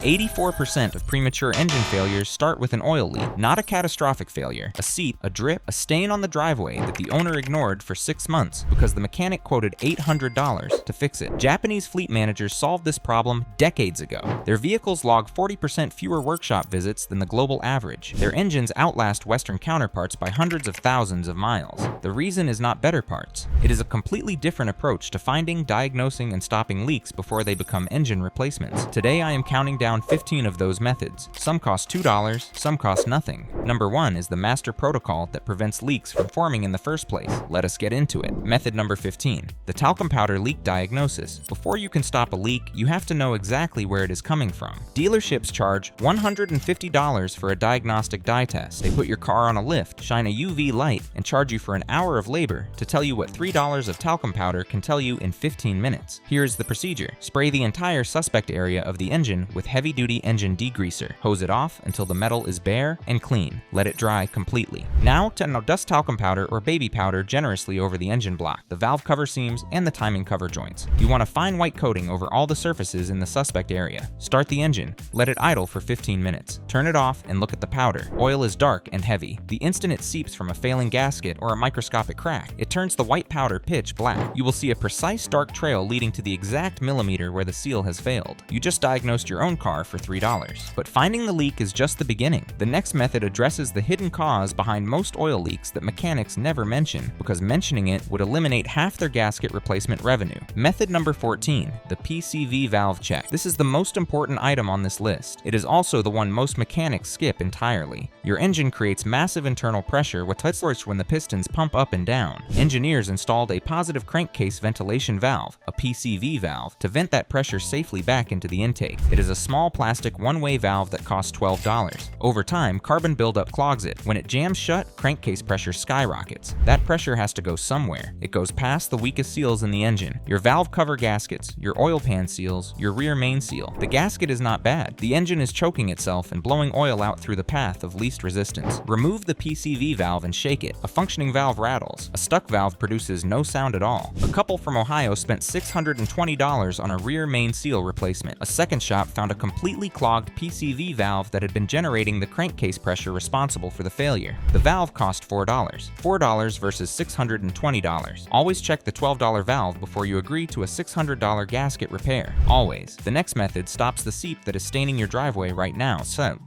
84% of premature engine failures start with an oil leak, not a catastrophic failure. A seep, a drip, a stain on the driveway that the owner ignored for 6 months because the mechanic quoted $800 to fix it. Japanese fleet managers solved this problem decades ago. Their vehicles log 40% fewer workshop visits than the global average. Their engines outlast Western counterparts by hundreds of thousands of miles. The reason is not better parts. It is a completely different approach to finding, diagnosing, and stopping leaks before they become engine replacements. Today I am counting down 15 of those methods. Some cost $2, some cost nothing. Number 1 is the master protocol that prevents leaks from forming in the first place. Let us get into it. Method number 15, the talcum powder leak diagnosis. Before you can stop a leak, you have to know exactly where it is coming from. Dealerships charge $150 for a diagnostic dye test. They put your car on a lift, shine a UV light, and charge you for an hour of labor to tell you what $3 of talcum powder can tell you in 15 minutes. Here's the procedure. Spray the entire suspect area of the engine with heavy-duty engine degreaser. Hose it off until the metal is bare and clean. Let it dry completely. Now dust talcum powder or baby powder generously over the engine block, the valve cover seams, and the timing cover joints. You want a fine white coating over all the surfaces in the suspect area. Start the engine. Let it idle for 15 minutes. Turn it off and look at the powder. Oil is dark and heavy. The instant it seeps from a failing gasket or a microscopic crack, it turns the white powder pitch black. You will see a precise dark trail leading to the exact millimeter where the seal has failed. You just diagnosed your own car for $3. But finding the leak is just the beginning. The next method addresses the hidden cause behind most oil leaks that mechanics never mention, because mentioning it would eliminate half their gasket replacement revenue. Method number 14, the PCV valve check. This is the most important item on this list. It is also the one most mechanics skip entirely. Your engine creates massive internal pressure when the pistons pump up and down. Engineers installed a positive crankcase ventilation valve, a PCV valve, to vent that pressure safely back into the intake. It is a small plastic one-way valve that costs $12. Over time, carbon buildup clogs it. When it jams shut, crankcase pressure skyrockets. That pressure has to go somewhere. It goes past the weakest seals in the engine: your valve cover gaskets, your oil pan seals, your rear main seal. The gasket is not bad. The engine is choking itself and blowing oil out through the path of least resistance. Remove the PCV valve and shake it. A functioning valve rattles. A stuck valve produces no sound at all. A couple from Ohio spent $620 on a rear main seal replacement. A second shop found a completely clogged PCV valve that had been generating the crankcase pressure responsible for the failure. The valve cost $4 versus $620. Always check the $12 valve before you agree to a $600 gasket repair. Always. The next method stops the seep that is staining your driveway right now,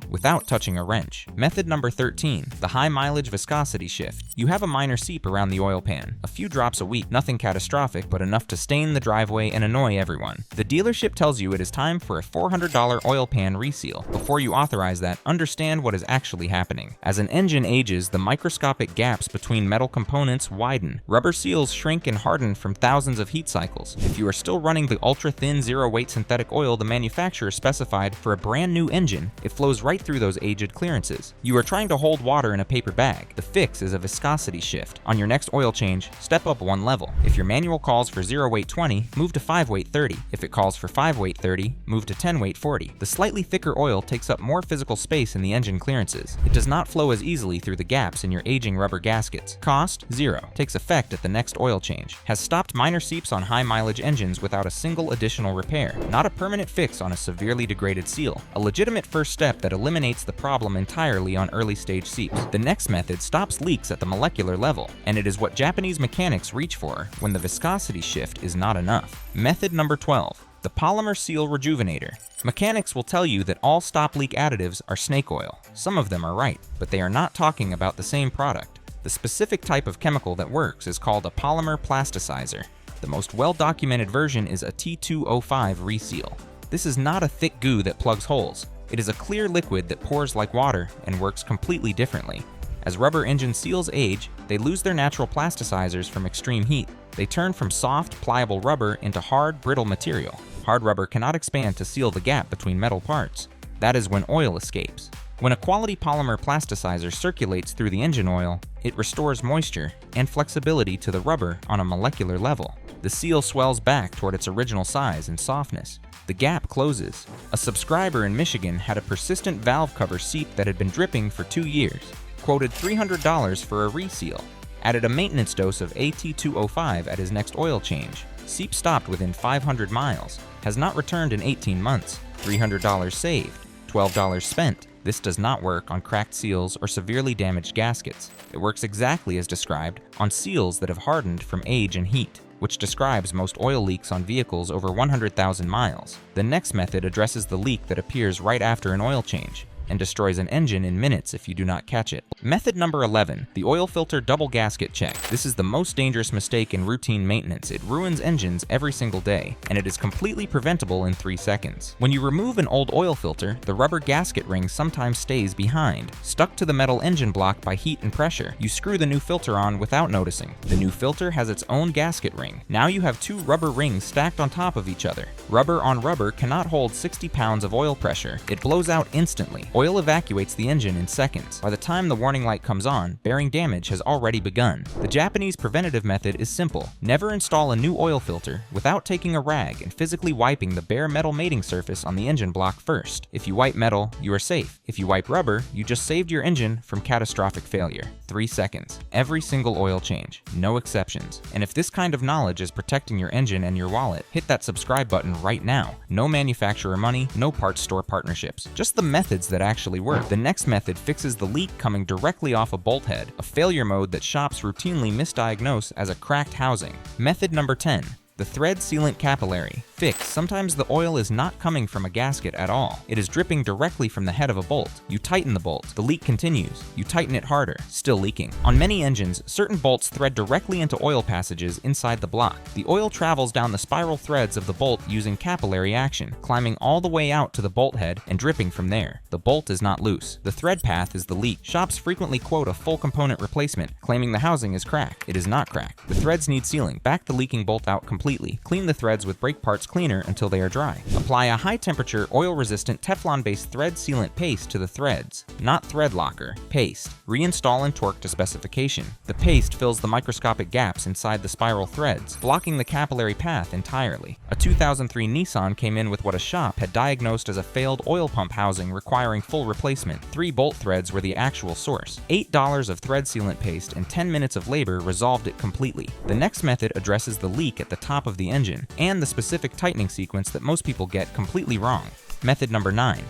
without touching a wrench. Method number 13, the high mileage viscosity shift. You have a minor seep around the oil pan. A few drops a week, nothing catastrophic, but enough to stain the driveway and annoy everyone. The dealership tells you it is time for a $400 oil pan reseal. Before you authorize that, understand what is actually happening. As an engine ages, the microscopic gaps between metal components widen. Rubber seals shrink and harden from thousands of heat cycles. If you are still running the ultra-thin, zero-weight synthetic oil the manufacturer specified for a brand new engine, it flows right through those aged clearances. You are trying to hold water in a paper bag. The fix is a viscosity shift. On your next oil change, step up one level. If your manual calls for 0-weight 20, move to 5-weight 30. If it calls for 5-weight 30, move to 10-weight 40. The slightly thicker oil takes up more physical space in the engine clearances. It does not flow as easily through the gaps in your aging rubber gaskets. Cost, $0. Takes effect at the next oil change. Has stopped minor seeps on high mileage engines without a single additional repair. Not a permanent fix on a severely degraded seal. A legitimate first step that eliminates the problem entirely on early stage seeps. The next method stops leaks at the molecular level, and it is what Japanese mechanics reach for when the viscosity shift is not enough. Method number 12. The Polymer Seal Rejuvenator. Mechanics will tell you that all stop leak additives are snake oil. Some of them are right, but they are not talking about the same product. The specific type of chemical that works is called a polymer plasticizer. The most well-documented version is a T2O5 reseal. This is not a thick goo that plugs holes. It is a clear liquid that pours like water and works completely differently. As rubber engine seals age, they lose their natural plasticizers from extreme heat. They turn from soft, pliable rubber into hard, brittle material. Hard rubber cannot expand to seal the gap between metal parts. That is when oil escapes. When a quality polymer plasticizer circulates through the engine oil, it restores moisture and flexibility to the rubber on a molecular level. The seal swells back toward its original size and softness. The gap closes. A subscriber in Michigan had a persistent valve cover seep that had been dripping for 2 years. Quoted $300 for a reseal. Added a maintenance dose of AT205 at his next oil change. Seep stopped within 500 miles. Has not returned in 18 months. $300 saved. $12 spent. This does not work on cracked seals or severely damaged gaskets. It works exactly as described on seals that have hardened from age and heat, which describes most oil leaks on vehicles over 100,000 miles. The next method addresses the leak that appears right after an oil change and destroys an engine in minutes if you do not catch it. Method number 11, the oil filter double gasket check. This is the most dangerous mistake in routine maintenance. It ruins engines every single day, and it is completely preventable in 3 seconds. When you remove an old oil filter, the rubber gasket ring sometimes stays behind, stuck to the metal engine block by heat and pressure. You screw the new filter on without noticing. The new filter has its own gasket ring. Now you have 2 rubber rings stacked on top of each other. Rubber on rubber cannot hold 60 pounds of oil pressure. It blows out instantly. Oil evacuates the engine in seconds. By the time the warning light comes on, bearing damage has already begun. The Japanese preventative method is simple. Never install a new oil filter without taking a rag and physically wiping the bare metal mating surface on the engine block first. If you wipe metal, you are safe. If you wipe rubber, you just saved your engine from catastrophic failure. 3 seconds. Every single oil change. No exceptions. And if this kind of knowledge is protecting your engine and your wallet, hit that subscribe button right now. No manufacturer money, no parts store partnerships. Just the methods that actually work. The next method fixes the leak coming directly off a bolt head, a failure mode that shops routinely misdiagnose as a cracked housing. Method number 10. The thread sealant capillary. Fix. Sometimes the oil is not coming from a gasket at all. It is dripping directly from the head of a bolt. You tighten the bolt. The leak continues. You tighten it harder. Still leaking. On many engines, certain bolts thread directly into oil passages inside the block. The oil travels down the spiral threads of the bolt using capillary action, climbing all the way out to the bolt head and dripping from there. The bolt is not loose. The thread path is the leak. Shops frequently quote a full component replacement, claiming the housing is cracked. It is not cracked. The threads need sealing. Back the leaking bolt out completely. Clean the threads with brake parts cleaner until they are dry. Apply a high-temperature, oil-resistant Teflon-based thread sealant paste to the threads, not thread locker. Paste. Reinstall and torque to specification. The paste fills the microscopic gaps inside the spiral threads, blocking the capillary path entirely. A 2003 Nissan came in with what a shop had diagnosed as a failed oil pump housing requiring full replacement. 3 bolt threads were the actual source. $8 of thread sealant paste and 10 minutes of labor resolved it completely. The next method addresses the leak at the top of the engine and the specific tightening sequence that most people get completely wrong. Method number 9.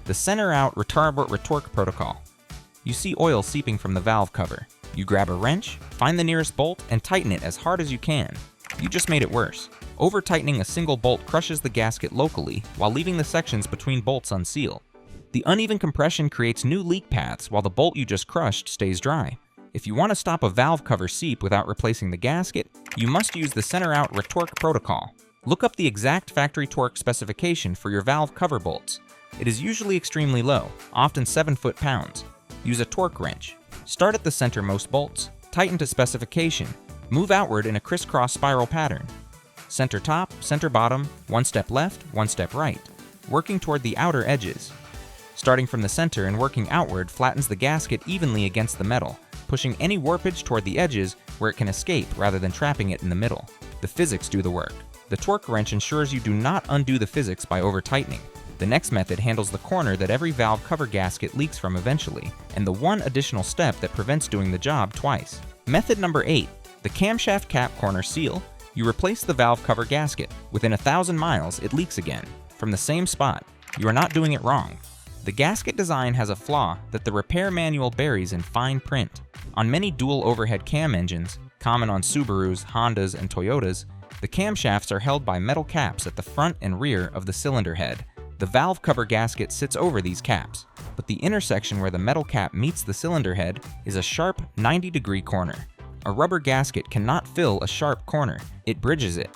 The center out retorque protocol. You see oil seeping from the valve cover. You grab a wrench, find the nearest bolt, and tighten it as hard as you can. You just made it worse. Over-tightening a single bolt crushes the gasket locally while leaving the sections between bolts unsealed. The uneven compression creates new leak paths while the bolt you just crushed stays dry. If you want to stop a valve cover seep without replacing the gasket, you must use the center out retorque protocol. Look up the exact factory torque specification for your valve cover bolts. It is usually extremely low, often 7 foot-pounds. Use a torque wrench. Start at the centermost bolts. Tighten to specification. Move outward in a crisscross spiral pattern. Center top, center bottom, 1 step left, 1 step right, working toward the outer edges. Starting from the center and working outward flattens the gasket evenly against the metal, pushing any warpage toward the edges where it can escape rather than trapping it in the middle. The physics do the work. The torque wrench ensures you do not undo the physics by over-tightening. The next method handles the corner that every valve cover gasket leaks from eventually, and the one additional step that prevents doing the job twice. Method number 8. The camshaft cap corner seal. You replace the valve cover gasket. Within 1,000 miles, it leaks again. From the same spot. You are not doing it wrong. The gasket design has a flaw that the repair manual buries in fine print. On many dual overhead cam engines, common on Subarus, Hondas, and Toyotas, the camshafts are held by metal caps at the front and rear of the cylinder head. The valve cover gasket sits over these caps, but the intersection where the metal cap meets the cylinder head is a sharp 90-degree corner. A rubber gasket cannot fill a sharp corner, it bridges it,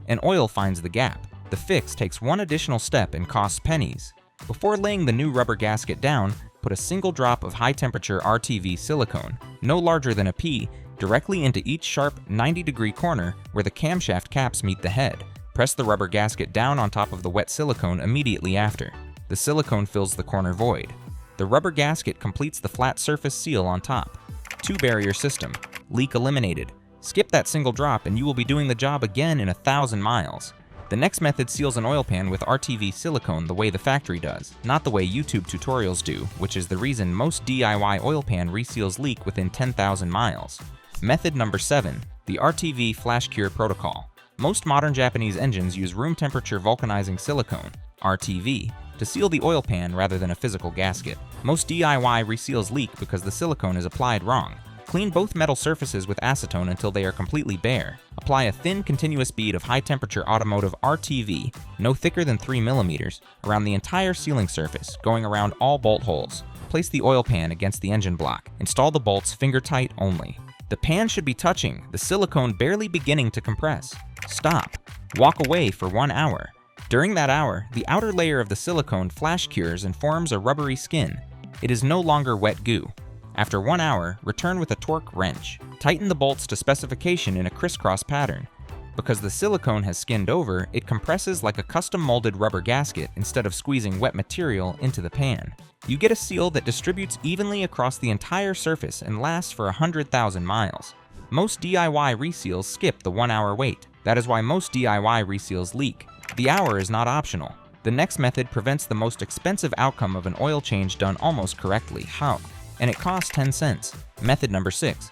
and oil finds the gap. The fix takes one additional step and costs pennies. Before laying the new rubber gasket down, put a single drop of high-temperature RTV silicone, no larger than a pea, directly into each sharp 90-degree corner where the camshaft caps meet the head. Press the rubber gasket down on top of the wet silicone immediately after. The silicone fills the corner void. The rubber gasket completes the flat surface seal on top. 2-barrier system. Leak eliminated. Skip that single drop and you will be doing the job again in 1,000 miles. The next method seals an oil pan with RTV silicone the way the factory does, not the way YouTube tutorials do, which is the reason most DIY oil pan reseals leak within 10,000 miles. Method number 7. The RTV flash cure protocol. Most modern Japanese engines use room temperature vulcanizing silicone, RTV, to seal the oil pan rather than a physical gasket. Most DIY reseals leak because the silicone is applied wrong. Clean both metal surfaces with acetone until they are completely bare. Apply a thin, continuous bead of high-temperature automotive RTV, no thicker than 3 mm, around the entire sealing surface, going around all bolt holes. Place the oil pan against the engine block. Install the bolts finger-tight only. The pan should be touching, the silicone barely beginning to compress. Stop. Walk away for 1 hour. During that hour, the outer layer of the silicone flash cures and forms a rubbery skin. It is no longer wet goo. After 1 hour, return with a torque wrench. Tighten the bolts to specification in a crisscross pattern. Because the silicone has skinned over, it compresses like a custom-molded rubber gasket instead of squeezing wet material into the pan. You get a seal that distributes evenly across the entire surface and lasts for 100,000 miles. Most DIY reseals skip the 1 hour wait. That is why most DIY reseals leak. The hour is not optional. The next method prevents the most expensive outcome of an oil change done almost correctly. How? And it costs 10 cents. Method number 6.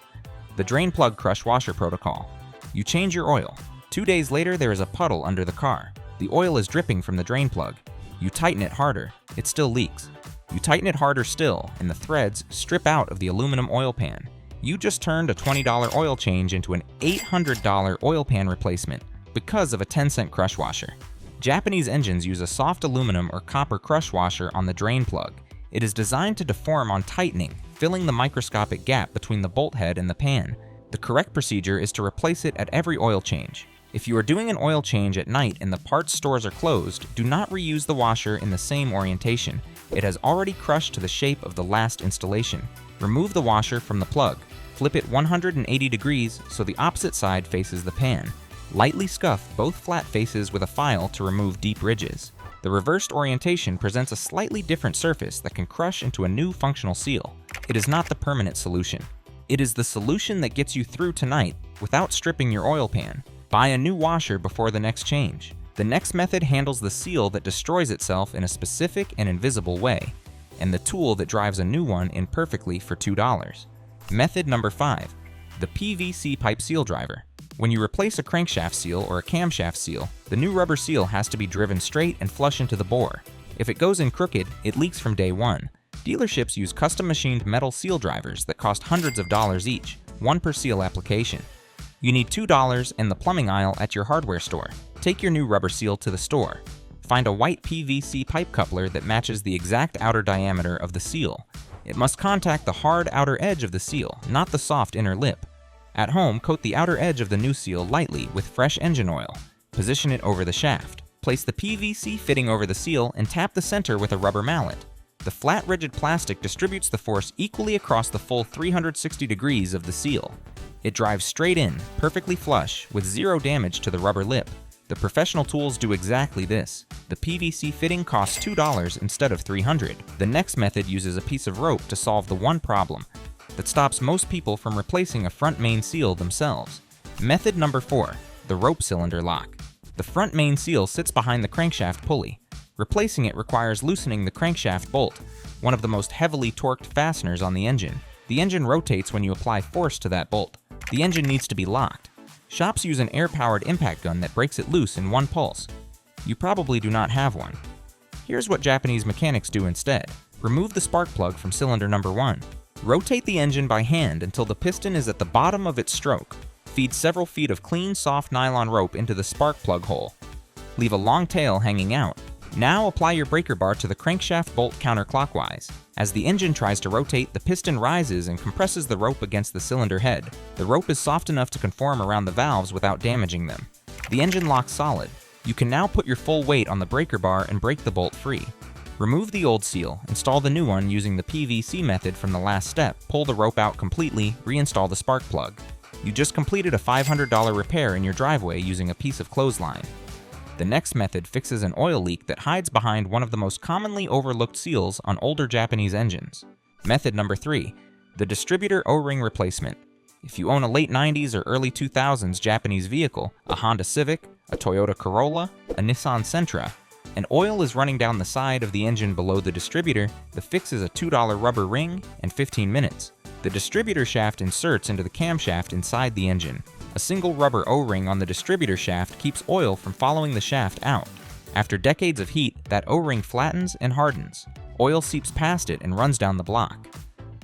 The drain plug crush washer protocol. You change your oil. 2 days later, there is a puddle under the car. The oil is dripping from the drain plug. You tighten it harder. It still leaks. You tighten it harder still, and the threads strip out of the aluminum oil pan. You just turned a $20 oil change into an $800 oil pan replacement because of a 10-cent crush washer. Japanese engines use a soft aluminum or copper crush washer on the drain plug. It is designed to deform on tightening, filling the microscopic gap between the bolt head and the pan. The correct procedure is to replace it at every oil change. If you are doing an oil change at night and the parts stores are closed, do not reuse the washer in the same orientation. It has already crushed to the shape of the last installation. Remove the washer from the plug. Flip it 180 degrees so the opposite side faces the pan. Lightly scuff both flat faces with a file to remove deep ridges. The reversed orientation presents a slightly different surface that can crush into a new functional seal. It is not the permanent solution. It is the solution that gets you through tonight without stripping your oil pan. Buy a new washer before the next change. The next method handles the seal that destroys itself in a specific and invisible way, and the tool that drives a new one in perfectly for $2. Method number 5. The PVC pipe seal driver. When you replace a crankshaft seal or a camshaft seal, the new rubber seal has to be driven straight and flush into the bore. If it goes in crooked, it leaks from day one. Dealerships use custom-machined metal seal drivers that cost hundreds of dollars each, one per seal application. You need $2 in the plumbing aisle at your hardware store. Take your new rubber seal to the store. Find a white PVC pipe coupler that matches the exact outer diameter of the seal. It must contact the hard outer edge of the seal, not the soft inner lip. At home, coat the outer edge of the new seal lightly with fresh engine oil. Position it over the shaft. Place the PVC fitting over the seal and tap the center with a rubber mallet. The flat, rigid plastic distributes the force equally across the full 360 degrees of the seal. It drives straight in, perfectly flush, with zero damage to the rubber lip. The professional tools do exactly this. The PVC fitting costs $2 instead of $300. The next method uses a piece of rope to solve the one problem that stops most people from replacing a front main seal themselves. Method number 4. The rope cylinder lock. The front main seal sits behind the crankshaft pulley. Replacing it requires loosening the crankshaft bolt, one of the most heavily torqued fasteners on the engine. The engine rotates when you apply force to that bolt. The engine needs to be locked. Shops use an air-powered impact gun that breaks it loose in one pulse. You probably do not have one. Here's what Japanese mechanics do instead. Remove the spark plug from cylinder number 1. Rotate the engine by hand until the piston is at the bottom of its stroke. Feed several feet of clean, soft nylon rope into the spark plug hole. Leave a long tail hanging out. Now apply your breaker bar to the crankshaft bolt counterclockwise. As the engine tries to rotate, the piston rises and compresses the rope against the cylinder head. The rope is soft enough to conform around the valves without damaging them. The engine locks solid. You can now put your full weight on the breaker bar and break the bolt free. Remove the old seal, install the new one using the PVC method from the last step, pull the rope out completely, reinstall the spark plug. You just completed a $500 repair in your driveway using a piece of clothesline. The next method fixes an oil leak that hides behind one of the most commonly overlooked seals on older Japanese engines. Method number 3. The Distributor O-ring replacement. If you own a late 90s or early 2000s Japanese vehicle, a Honda Civic, a Toyota Corolla, a Nissan Sentra, and oil is running down the side of the engine below the distributor, the fix is a $2 rubber ring and 15 minutes. The distributor shaft inserts into the camshaft inside the engine. A A single rubber O-ring on the distributor shaft keeps oil from following the shaft out. After decades of heat, that O-ring flattens and hardens. Oil seeps past it and runs down the block.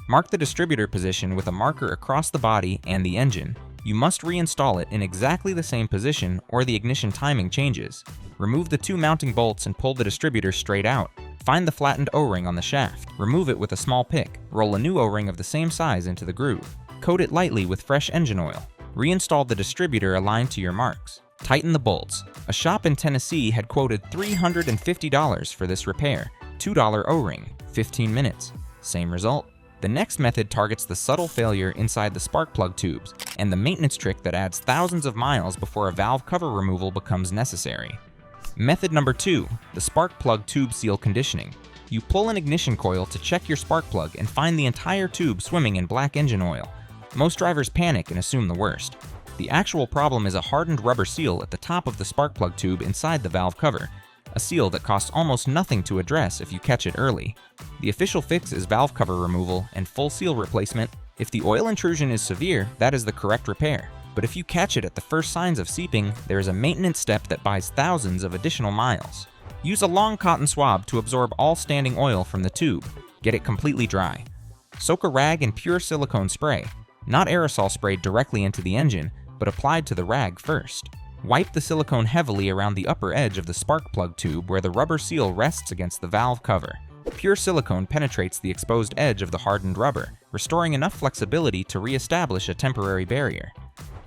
Mark the distributor position with a marker across the body and the engine. You must reinstall it in exactly the same position or the ignition timing changes. Remove the 2 mounting bolts and pull the distributor straight out. Find the flattened O-ring on the shaft. Remove it with a small pick. Roll a new O-ring of the same size into the groove. Coat it lightly with fresh engine oil. Reinstall the distributor aligned to your marks. Tighten the bolts. A shop in Tennessee had quoted $350 for this repair. $2 O-ring, 15 minutes. Same result. The next method targets the subtle failure inside the spark plug tubes and the maintenance trick that adds thousands of miles before a valve cover removal becomes necessary. Method number 2, the spark plug tube seal conditioning. You pull an ignition coil to check your spark plug and find the entire tube swimming in black engine oil. Most drivers panic and assume the worst. The actual problem is a hardened rubber seal at the top of the spark plug tube inside the valve cover, a seal that costs almost nothing to address if you catch it early. The official fix is valve cover removal and full seal replacement. If the oil intrusion is severe, that is the correct repair. But if you catch it at the first signs of seeping, there is a maintenance step that buys thousands of additional miles. Use a long cotton swab to absorb all standing oil from the tube. Get it completely dry. Soak a rag in pure silicone spray, not aerosol sprayed directly into the engine, but applied to the rag first. Wipe the silicone heavily around the upper edge of the spark plug tube where the rubber seal rests against the valve cover. Pure silicone penetrates the exposed edge of the hardened rubber, restoring enough flexibility to re-establish a temporary barrier.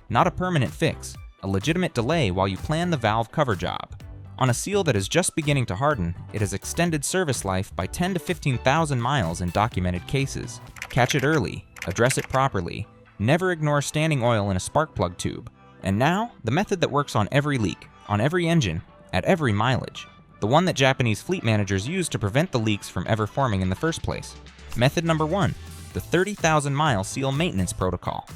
Not a permanent fix, a legitimate delay while you plan the valve cover job. On a seal that is just beginning to harden, it has extended service life by 10 to 15,000 miles in documented cases. Catch it early, address it properly, never ignore standing oil in a spark plug tube. And now, the method that works on every leak, on every engine, at every mileage. The one that Japanese fleet managers use to prevent the leaks from ever forming in the first place. Method number 1, the 30,000-mile seal maintenance protocol.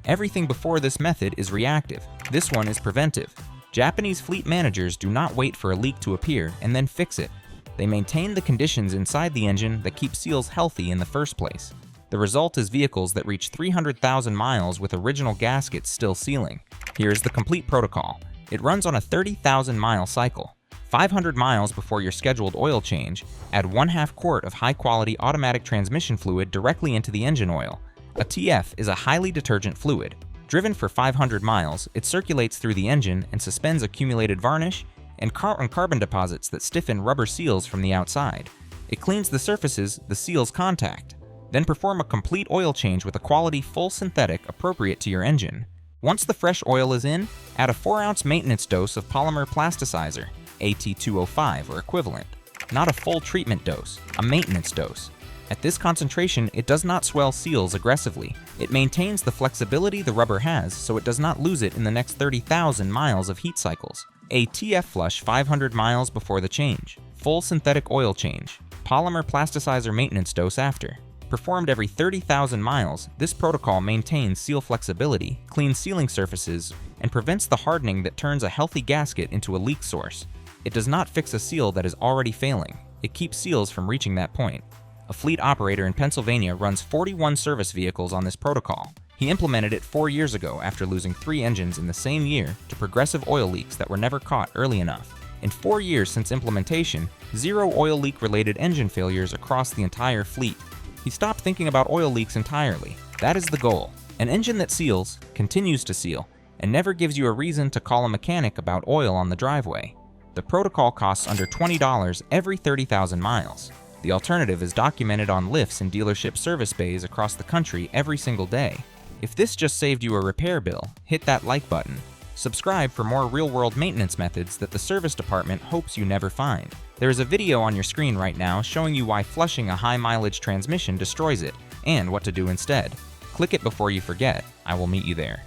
Everything before this method is reactive. This one is preventive. Japanese fleet managers do not wait for a leak to appear and then fix it. They maintain the conditions inside the engine that keep seals healthy in the first place. The result is vehicles that reach 300,000 miles with original gaskets still sealing. Here's the complete protocol. It runs on a 30,000-mile cycle. 500 miles before your scheduled oil change, add 1/2 quart of high-quality automatic transmission fluid directly into the engine oil. A TF is a highly detergent fluid. Driven for 500 miles, it circulates through the engine and suspends accumulated varnish and carbon deposits that stiffen rubber seals from the outside. It cleans the surfaces the seals contact. Then perform a complete oil change with a quality full synthetic appropriate to your engine. Once the fresh oil is in, add a 4-ounce maintenance dose of polymer plasticizer, AT205 or equivalent. Not a full treatment dose, a maintenance dose. At this concentration, it does not swell seals aggressively. It maintains the flexibility the rubber has so it does not lose it in the next 30,000 miles of heat cycles. A TF flush 500 miles before the change. Full synthetic oil change. Polymer plasticizer maintenance dose after. Performed every 30,000 miles, this protocol maintains seal flexibility, cleans sealing surfaces, and prevents the hardening that turns a healthy gasket into a leak source. It does not fix a seal that is already failing. It keeps seals from reaching that point. A fleet operator in Pennsylvania runs 41 service vehicles on this protocol. He implemented it 4 years ago after losing 3 engines in the same year to progressive oil leaks that were never caught early enough. In 4 years since implementation, 0 oil leak-related engine failures across the entire fleet. He stopped thinking about oil leaks entirely. That is the goal. An engine that seals, continues to seal, and never gives you a reason to call a mechanic about oil on the driveway. The protocol costs under $20 every 30,000 miles. The alternative is documented on lifts in dealership service bays across the country every single day. If this just saved you a repair bill, hit that like button. Subscribe for more real-world maintenance methods that the service department hopes you never find. There is a video on your screen right now showing you why flushing a high-mileage transmission destroys it, and what to do instead. Click it before you forget. I will meet you there.